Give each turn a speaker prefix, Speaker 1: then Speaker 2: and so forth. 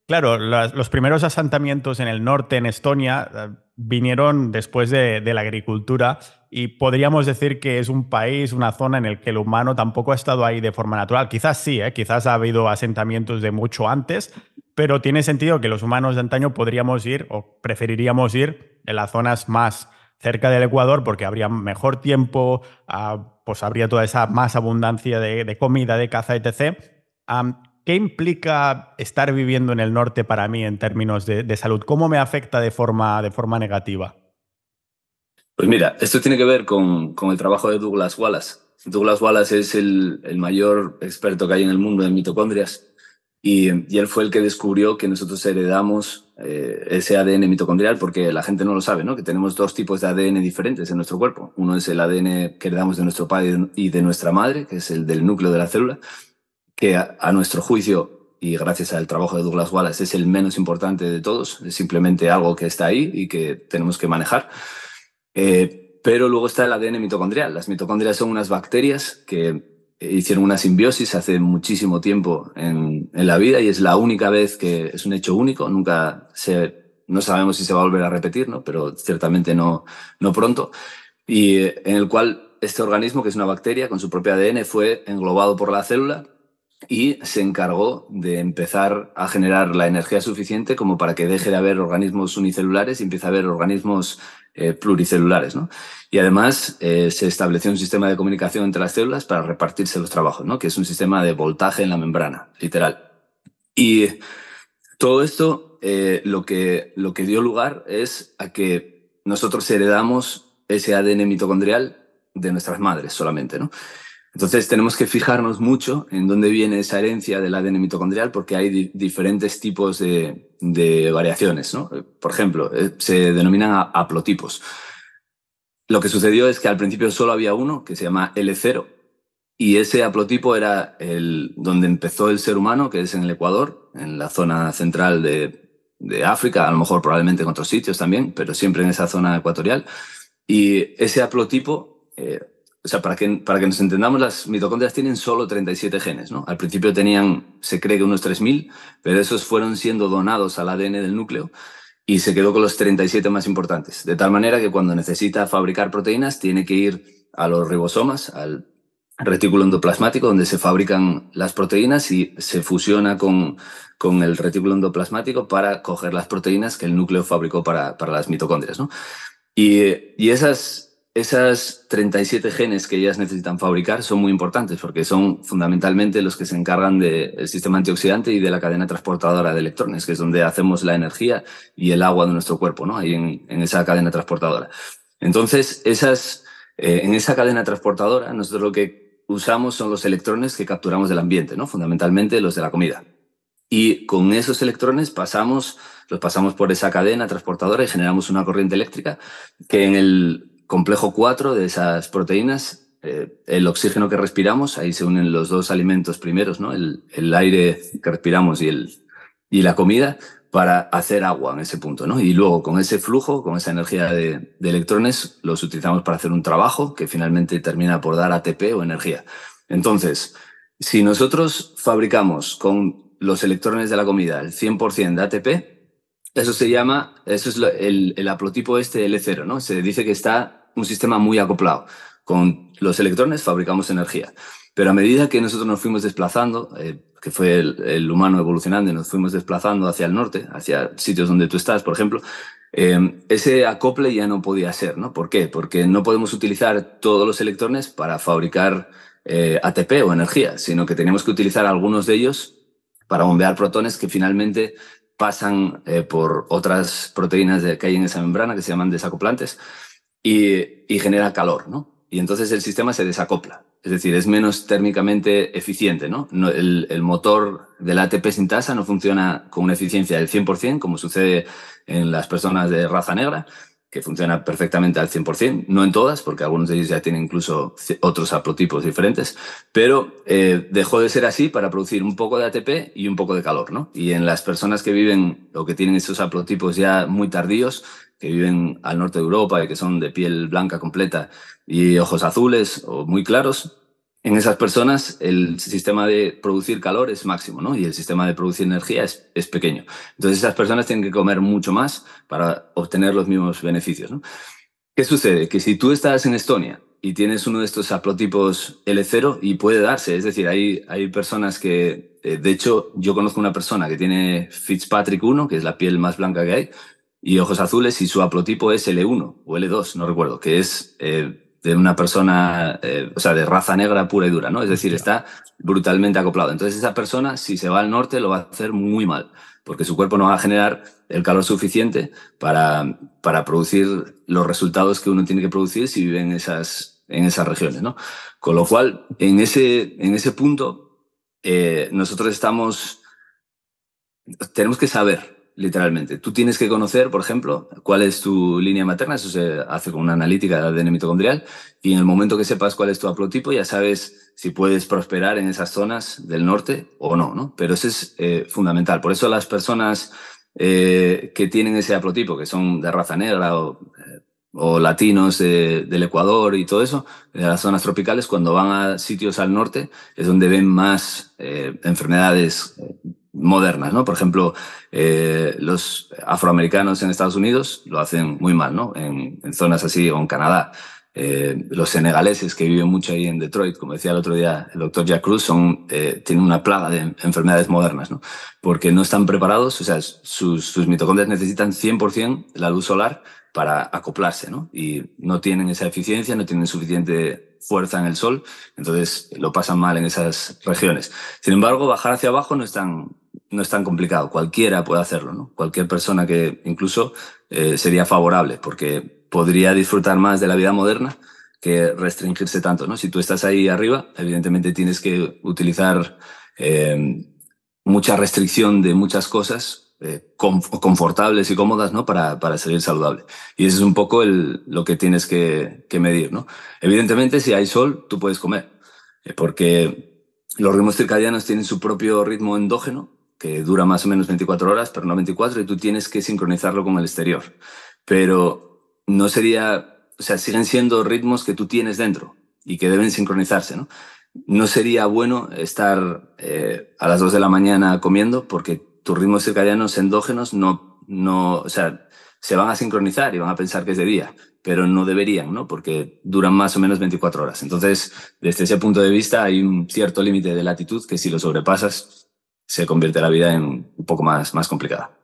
Speaker 1: Claro, los primeros asentamientos en el norte, en Estonia, vinieron después de la agricultura y podríamos decir que es un país, una zona en el que el humano tampoco ha estado ahí de forma natural. Quizás sí, quizás ha habido asentamientos de mucho antes, pero tiene sentido que los humanos de antaño podríamos ir o preferiríamos ir en las zonas más cerca del Ecuador porque habría mejor tiempo, pues habría toda esa más abundancia de comida, de caza, etc. ¿Qué implica estar viviendo en el norte para mí en términos de salud? ¿Cómo me afecta de forma negativa?
Speaker 2: Pues mira, esto tiene que ver con el trabajo de Douglas Wallace. Douglas Wallace es el mayor experto que hay en el mundo en mitocondrias y él fue el que descubrió que nosotros heredamos ese ADN mitocondrial porque la gente no lo sabe, ¿no? Que tenemos dos tipos de ADN diferentes en nuestro cuerpo. Uno es el ADN que heredamos de nuestro padre y de nuestra madre, que es el del núcleo de la célula, que a nuestro juicio y gracias al trabajo de Douglas Wallace es el menos importante de todos, es simplemente algo que está ahí y que tenemos que manejar. Pero luego está el ADN mitocondrial. Las mitocondrias son unas bacterias que hicieron una simbiosis hace muchísimo tiempo en la vida y es la única vez que es un hecho único. No sabemos si se va a volver a repetir, ¿no? Pero ciertamente no pronto. Y en el cual este organismo, que es una bacteria con su propio ADN, fue englobado por la célula y se encargó de empezar a generar la energía suficiente como para que deje de haber organismos unicelulares y empiece a haber organismos pluricelulares, ¿no? Y además se estableció un sistema de comunicación entre las células para repartirse los trabajos, ¿no? Que es un sistema de voltaje en la membrana, literal. Y todo esto lo que dio lugar es a que nosotros heredamos ese ADN mitocondrial de nuestras madres solamente, ¿no? Entonces tenemos que fijarnos mucho en dónde viene esa herencia del ADN mitocondrial porque hay diferentes tipos de variaciones, ¿no? Por ejemplo, se denominan haplotipos. Lo que sucedió es que al principio solo había uno, que se llama L0, y ese haplotipo era donde empezó el ser humano, que es en el Ecuador, en la zona central de África, a lo mejor probablemente en otros sitios también, pero siempre en esa zona ecuatorial. Y ese haplotipo, o sea, para que nos entendamos, las mitocondrias tienen solo 37 genes, ¿no? Al principio tenían, se cree que unos 3.000, pero esos fueron siendo donados al ADN del núcleo y se quedó con los 37 más importantes. De tal manera que cuando necesita fabricar proteínas tiene que ir a los ribosomas, al retículo endoplasmático, donde se fabrican las proteínas y se fusiona con el retículo endoplasmático para coger las proteínas que el núcleo fabricó para las mitocondrias, ¿no? Y esas 37 genes que ellas necesitan fabricar son muy importantes porque son fundamentalmente los que se encargan del sistema antioxidante y de la cadena transportadora de electrones, que es donde hacemos la energía y el agua de nuestro cuerpo, ¿no? Ahí en esa cadena transportadora. Entonces, en esa cadena transportadora, nosotros lo que usamos son los electrones que capturamos del ambiente, ¿no? Fundamentalmente los de la comida. Y con esos electrones los pasamos por esa cadena transportadora y generamos una corriente eléctrica que en el complejo 4 de esas proteínas, el oxígeno que respiramos, ahí se unen los dos alimentos primeros, ¿no? El aire que respiramos y la comida para hacer agua en ese punto, ¿no? Y luego con ese flujo, con esa energía de electrones, los utilizamos para hacer un trabajo que finalmente termina por dar ATP o energía. Entonces, si nosotros fabricamos con los electrones de la comida el 100% de ATP, eso es el haplotipo este L0, ¿no? Se dice que está un sistema muy acoplado. Con los electrones fabricamos energía. Pero a medida que nosotros nos fuimos desplazando, que fue el humano evolucionando y nos fuimos desplazando hacia el norte, hacia sitios donde tú estás, por ejemplo, ese acople ya no podía ser, ¿no? ¿Por qué? Porque no podemos utilizar todos los electrones para fabricar ATP o energía, sino que tenemos que utilizar algunos de ellos para bombear protones que finalmente pasan por otras proteínas que hay en esa membrana que se llaman desacoplantes y genera calor, ¿no? Y entonces el sistema se desacopla, es decir, es menos térmicamente eficiente, ¿no? El motor del ATP sintasa no funciona con una eficiencia del 100%, como sucede en las personas de raza negra, que funciona perfectamente al 100%, no en todas, porque algunos de ellos ya tienen incluso otros haplotipos diferentes, pero dejó de ser así para producir un poco de ATP y un poco de calor, ¿no? Y en las personas que viven o que tienen esos haplotipos ya muy tardíos, que viven al norte de Europa y que son de piel blanca completa y ojos azules o muy claros, En esas personas el sistema de producir calor es máximo, ¿no? Y el sistema de producir energía es pequeño. Entonces esas personas tienen que comer mucho más para obtener los mismos beneficios, ¿no? ¿Qué sucede? Que si tú estás en Estonia y tienes uno de estos haplotipos L0, y puede darse, es decir, hay personas que, de hecho, yo conozco una persona que tiene Fitzpatrick 1, que es la piel más blanca que hay, y ojos azules, y su haplotipo es L1 o L2, no recuerdo, que es de una persona, o sea, de raza negra pura y dura, ¿no? Es decir,
Speaker 1: Hostia.
Speaker 2: está brutalmente acoplado. Entonces esa persona, si se va al norte, lo va a hacer muy mal, porque su cuerpo no va a generar el calor suficiente para producir los resultados que uno tiene que producir si vive en esas regiones, ¿no? Con lo cual, en ese punto, nosotros tenemos que saber, literalmente. Tú tienes que conocer, por ejemplo, cuál es tu línea materna, eso se hace con una analítica de ADN mitocondrial, y en el momento que sepas cuál es tu haplotipo, ya sabes si puedes prosperar en esas zonas del norte o no, ¿no? Pero eso es fundamental. Por eso las personas que tienen ese haplotipo, que son de raza negra o latinos del Ecuador y todo eso, de las zonas tropicales, cuando van a sitios al norte, es donde ven más enfermedades modernas, ¿no? Por ejemplo, los afroamericanos en Estados Unidos lo hacen muy mal, ¿no? En zonas así, o en Canadá. Los senegaleses que viven mucho ahí en Detroit, como decía el otro día el doctor Jack Cruz, tienen una plaga de enfermedades modernas, ¿no? Porque no están preparados, o sea, sus mitocondrias necesitan 100% la luz solar para acoplarse, ¿no? Y no tienen esa eficiencia, no tienen suficiente fuerza en el sol, entonces lo pasan mal en esas regiones. Sin embargo, bajar hacia abajo no es tan complicado. Cualquiera puede hacerlo, ¿no? Cualquier persona que incluso sería favorable, porque podría disfrutar más de la vida moderna que restringirse tanto, ¿no? Si tú estás ahí arriba, evidentemente tienes que utilizar mucha restricción de muchas cosas confortables y cómodas, ¿no? Para seguir saludable. Y eso es un poco lo que tienes que medir, ¿no? Evidentemente, si hay sol, tú puedes comer, porque los ritmos circadianos tienen su propio ritmo endógeno, que dura más o menos 24 horas, pero no 24, y tú tienes que sincronizarlo con el exterior. Pero no sería, o sea, siguen siendo ritmos que tú tienes dentro y que deben sincronizarse, ¿no? No sería bueno estar a las 2 de la mañana comiendo, porque tus ritmos circadianos endógenos o sea, se van a sincronizar y van a pensar que es de día, pero no deberían, ¿no? Porque duran más o menos 24 horas. Entonces, desde ese punto de vista, hay un cierto límite de latitud que si lo sobrepasas, se convierte la vida en un poco más complicada.